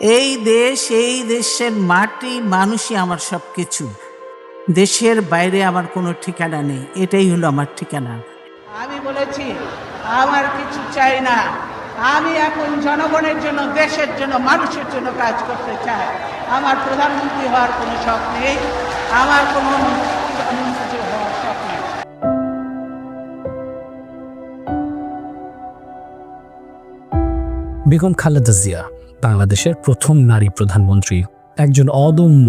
এই দেশ, এই দেশের মাটি, মানুষই আমার সব কিছু। দেশের বাইরে আমার কোনো ঠিকানা নেই, এটাই হলো আমার ঠিকানা। আমি বলেছি আমার কিছু চাই না, আমি এখন জনগণের জন্য, দেশের জন্য, মানুষের জন্য কাজ করতে চাই। আমার প্রধানমন্ত্রী হওয়ার কোনো শখ নেই, আমার কোনো প্রধানমন্ত্রী হওয়ার শখ নেই। বেগম খালেদা জিয়া বাংলাদেশের প্রথম নারী প্রধানমন্ত্রী, একজন অদম্য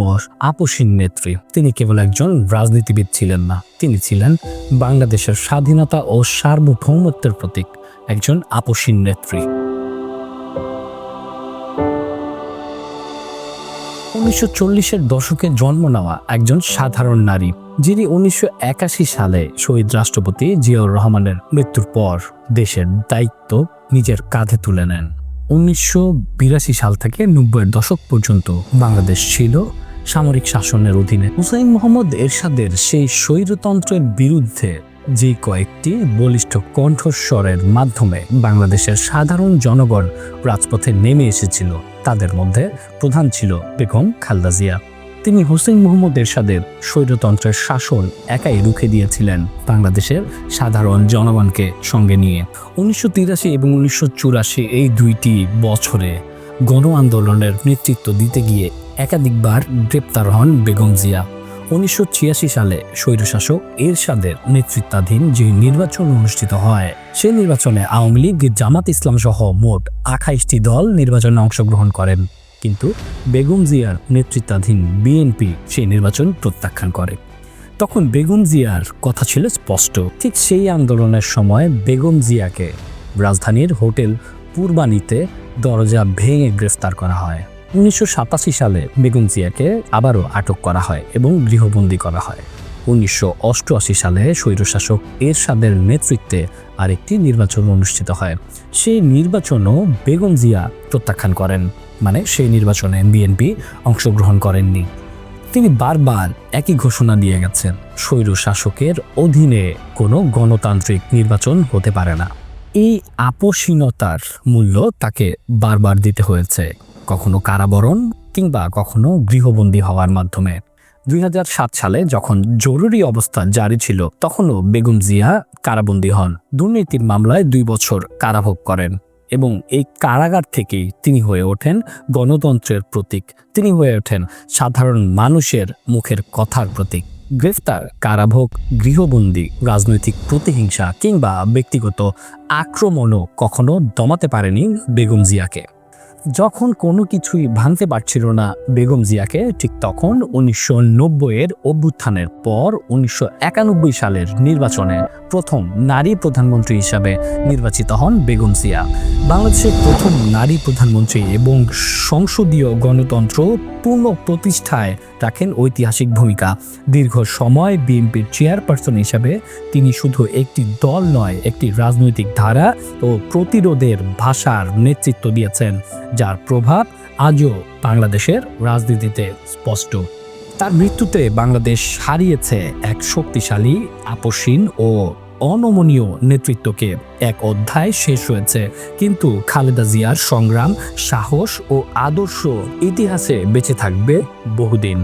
আপসীন নেত্রী। তিনি কেবল একজন রাজনীতিবিদ ছিলেন না, তিনি ছিলেন বাংলাদেশের স্বাধীনতা ও সার্বভৌমত্বের প্রতীক, একজন আপসীন নেত্রী। 1940-এর দশকে জন্ম নেওয়া একজন সাধারণ নারী, যিনি 1981 সালে শহীদ রাষ্ট্রপতি জিয়াউর রহমানের মৃত্যুর পর দেশের দায়িত্ব নিজের কাঁধে তুলে নেন। 1982 সাল থেকে 90-এর দশক পর্যন্ত বাংলাদেশ ছিল সামরিক শাসনের অধীনে। হুসাইন মোহাম্মদ এরশাদের সেই স্বৈরতন্ত্রের বিরুদ্ধে যে কয়েকটি বলিষ্ঠ কণ্ঠস্বরের মাধ্যমে বাংলাদেশের সাধারণ জনগণ রাজপথে নেমে এসেছিল, তাদের মধ্যে প্রধান ছিল বেগম খালেদা জিয়া। তিনি হুসাইন মোহাম্মদ এরশাদের স্বৈরতন্ত্রের শাসন একাই রুখে দিয়েছিলেন বাংলাদেশের সাধারণ জনগণকে সঙ্গে নিয়ে। 1983 এবং 1984 এই দুইটি বছরে গণ আন্দোলনের নেতৃত্ব দিতে গিয়ে একাধিকবার গ্রেপ্তার হন বেগম জিয়া। 1986 সালে স্বৈরশাসক এরশাদের নেতৃত্বাধীন যে নির্বাচন অনুষ্ঠিত হয়, সেই নির্বাচনে আওয়ামী লীগ, জামাত ইসলাম সহ মোট 28টি দল নির্বাচনে অংশগ্রহণ করেন, কিন্তু বেগম জিয়ার নেতৃত্বাধীন বিএনপি সেই নির্বাচন প্রত্যাখ্যান করে। তখন বেগম জিয়ার কথা ছিল স্পষ্ট। ঠিক সেই আন্দোলনের সময় বেগম জিয়াকে রাজধানীর হোটেল পূর্বানীতে দরজা ভেঙে গ্রেফতার করা হয়। 1987 সালে বেগম জিয়াকে আবারও আটক করা হয় এবং গৃহবন্দী করা হয়। 1988 সালে স্বৈরশাসক এরশাদের নেতৃত্বে আরেকটি নির্বাচন অনুষ্ঠিত হয়। সেই নির্বাচনও বেগম জিয়া প্রত্যাখ্যান করেন, মানে সেই নির্বাচনে বিএনপি অংশগ্রহণ করেননি। তিনি বারবার একই ঘোষণা দিয়ে গেছেন, স্বৈরশাসকের অধীনে কোনো গণতান্ত্রিক নির্বাচন হতে পারে না। এই আপসীনতার মূল্য তাকে বারবার দিতে হয়েছে, কখনো কারাবরণ কিংবা কখনো গৃহবন্দী হওয়ার মাধ্যমে। 2007 সালে যখন জরুরি অবস্থা জারি ছিল, তখনও বেগম জিয়া কারাবন্দী হন। দুর্নীতির মামলায় 2 বছর কারাভোগ করেন এবং এই কারাগার থেকেই তিনি হয়ে ওঠেন গণতন্ত্রের প্রতীক। তিনি হয়ে ওঠেন সাধারণ মানুষের মুখের কথার প্রতীক। গ্রেফতার, কারাভোগ, গৃহবন্দী, রাজনৈতিক প্রতিহিংসা কিংবা ব্যক্তিগত আক্রমণও কখনো দমাতে পারেনি বেগম জিয়াকে। যখন কোনো কিছুই ভাঙতে পারছিল না বেগম জিয়াকে, ঠিক তখন 1990-এর অভ্যুত্থানের পর 1991 সালের নির্বাচনে প্রথম নারী প্রধানমন্ত্রী হিসাবে নির্বাচিত হন বেগম জিয়া। বাংলাদেশের প্রথম নারী প্রধানমন্ত্রী এবং সংসদীয় গণতন্ত্র পূর্ণ প্রতিষ্ঠায় রাখেন ঐতিহাসিক ভূমিকা। দীর্ঘ সময় বিএনপির চেয়ারপারসন হিসাবে তিনি শুধু একটি দল নয়, একটি রাজনৈতিক ধারা ও প্রতিরোধের ভাষার নেতৃত্ব দিয়েছেন, যার প্রভাব আজও বাংলাদেশের রাজনীতিতে স্পষ্ট। তার মৃত্যুতে বাংলাদেশ হারিয়েছে এক শক্তিশালী, আপসীন ও অনমনীয় নেতৃত্বকে। এক অধ্যায় শেষ হয়েছে, কিন্তু খালেদা জিয়ার সংগ্রাম, সাহস ও আদর্শ ইতিহাসে বেঁচে থাকবে বহুদিন।